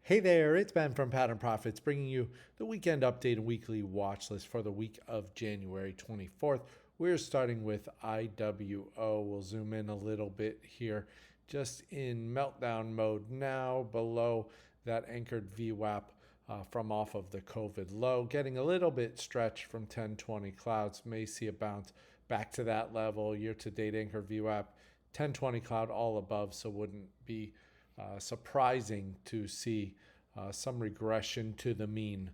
Hey there, it's Ben from Pattern Profits bringing you the weekend update and weekly watch list for the week of January 24th. We're starting with IWO. We'll zoom in a little bit here, just in meltdown mode now, below that anchored VWAP from off of the COVID low, getting a little bit stretched from 1020 clouds. May see a bounce back to that level. Year to date anchored VWAP 1020 cloud all above, so wouldn't be surprising to see some regression to the mean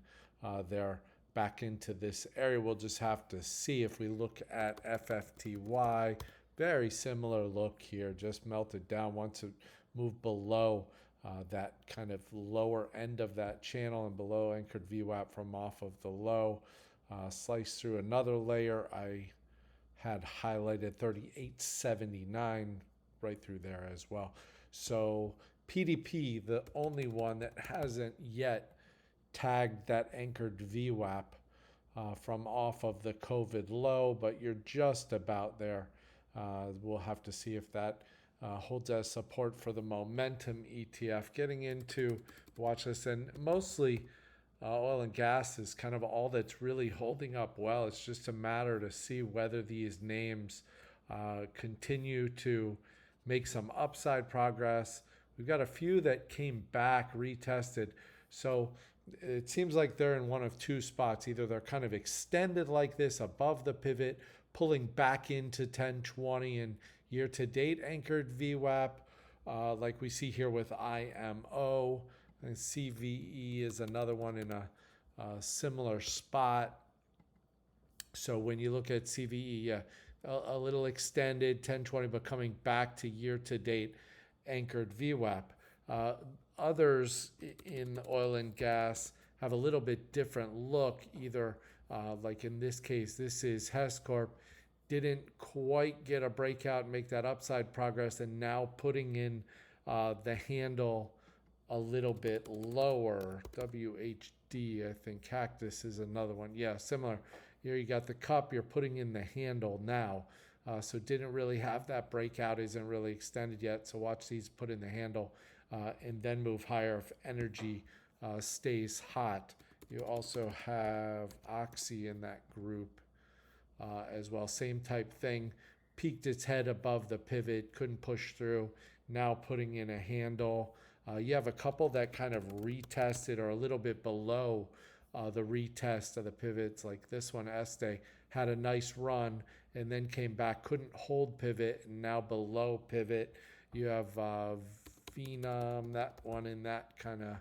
there back into this area. We'll just have to see. If we look at FFTY, very similar look here, just melted down once it moved below that kind of lower end of that channel and below anchored VWAP from off of the low. Slice through another layer. I had highlighted 3879 right through there as well. So PDP, the only one that hasn't yet tagged that anchored VWAP from off of the COVID low, but you're just about there. We'll have to see if that holds as support for the momentum ETF. Getting into watch list, and mostly oil and gas is kind of all that's really holding up well. It's just a matter to see whether these names continue to make some upside progress. We've got a few that came back, retested. So it seems like they're in one of two spots. Either they're kind of extended like this above the pivot, pulling back into 1020 and year to date anchored VWAP, like we see here with IMO. And CVE is another one in a similar spot. So when you look at CVE, yeah, a little extended 1020, but coming back to year to date anchored VWAP. Others in oil and gas have a little bit different look. Either like in this case, this is Hess Corp, didn't quite get a breakout and make that upside progress, and now putting in the handle a little bit lower. WHD, I think Cactus is another one. Yeah, similar. Here you got the cup, you're putting in the handle now. So didn't really have that breakout, isn't really extended yet. So watch these put in the handle and then move higher if energy stays hot. You also have Oxy in that group as well. Same type thing. Peaked its head above the pivot, couldn't push through. Now putting in a handle. You have a couple that kind of retested or a little bit below the retest of the pivots, like this one, Este, had a nice run and then came back, couldn't hold pivot, and now below pivot. You have Phenom, that one in that kind of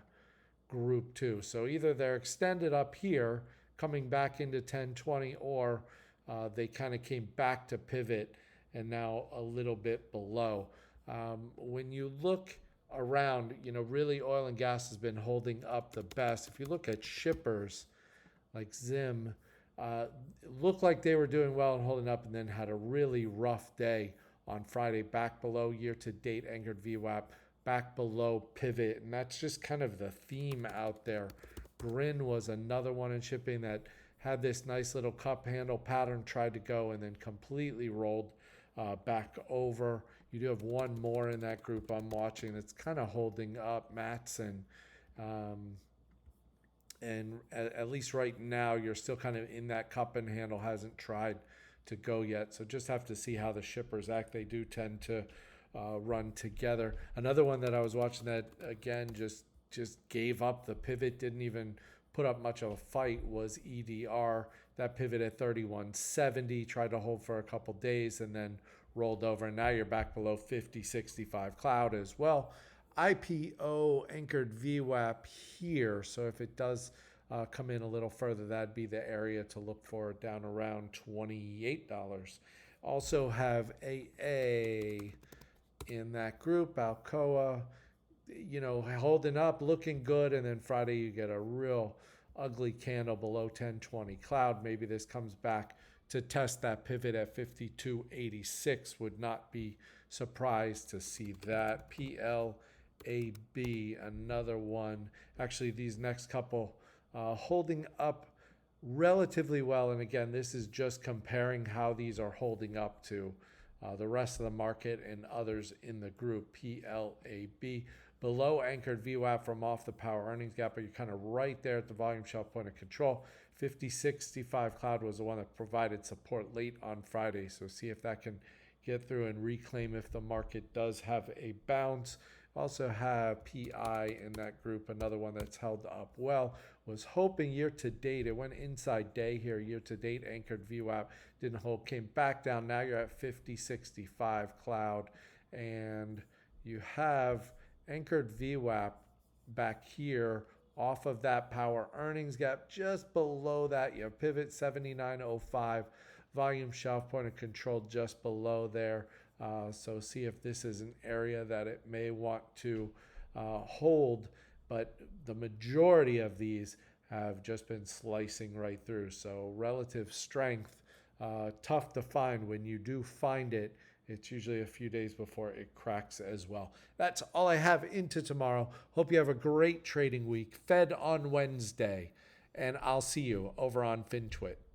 group too. So either they're extended up here, coming back into 1020, or they kind of came back to pivot and now a little bit below. When you look around, really oil and gas has been holding up the best. If you look at shippers like Zim, looked like they were doing well and holding up, and then had a really rough day on Friday, back below year to date anchored VWAP, back below pivot, and that's just kind of the theme out there. Grin was another one in shipping that had this nice little cup handle pattern, tried to go, and then completely rolled back over. You do have one more in that group I'm watching that's kind of holding up, Matson. And at least right now, you're still kind of in that cup and handle, hasn't tried to go yet. So just have to see how the shippers act. They do tend to run together. Another one that I was watching that, again, just gave up the pivot, didn't even put up much of a fight, was EDR. That pivot at 3170, tried to hold for a couple days and then rolled over, and now you're back below 5065 cloud as well. IPO anchored VWAP here, so if it does come in a little further, that'd be the area to look for, down around $28. Also have AA in that group, Alcoa, holding up, looking good, and then Friday you get a real ugly candle below 1020 cloud. Maybe this comes back to test that pivot at 5286. Would not be surprised to see that. PLAB, another one. Actually, these next couple holding up relatively well. And again, this is just comparing how these are holding up to the rest of the market and others in the group. PLAB below anchored VWAP from off the power earnings gap, but you're kind of right there at the volume shelf point of control. 5065 cloud was the one that provided support late on Friday, so see if that can get through and reclaim if the market does have a bounce. Also have PI in that group, another one that's held up well. Was hoping year to date, it went inside day here. Year to date, anchored VWAP didn't hold, came back down. Now you're at 5065 cloud, and you have anchored VWAP back here off of that power earnings gap. Just below that, you have pivot 7905, volume shelf point of control just below there. So see if this is an area that it may want to hold, but the majority of these have just been slicing right through. So relative strength, tough to find. When you do find it, it's usually a few days before it cracks as well. That's all I have into tomorrow. Hope you have a great trading week. Fed on Wednesday, and I'll see you over on FinTwit.